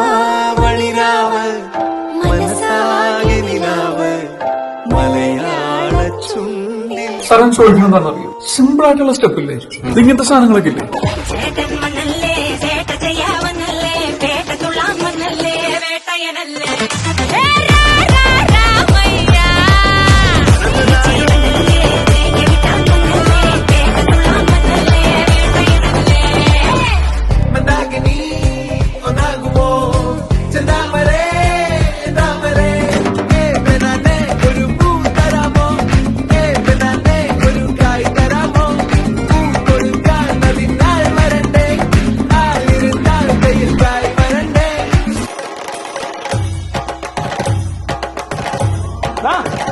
തിരുവാവളിരാവ് മനസാകെ നിലാവ് മലയാള ചുണ്ടിൽ. സാറൻ ചോദിക്കണം എന്താണെന്നറിയോ? സിമ്പിൾ ആയിട്ടുള്ള സ്റ്റെപ്പ് ഇല്ലേ ഇങ്ങനത്തെ സാധനങ്ങളൊക്കെ ഇല്ലേ? ചേട്ടൻ മണ്ണല്ലേ ചേട്ട ചെയ്യാവന്നല്ലേ പേട്ട തുള്ളാൻ വന്നല്ലേ വേട്ടയനല്ലേ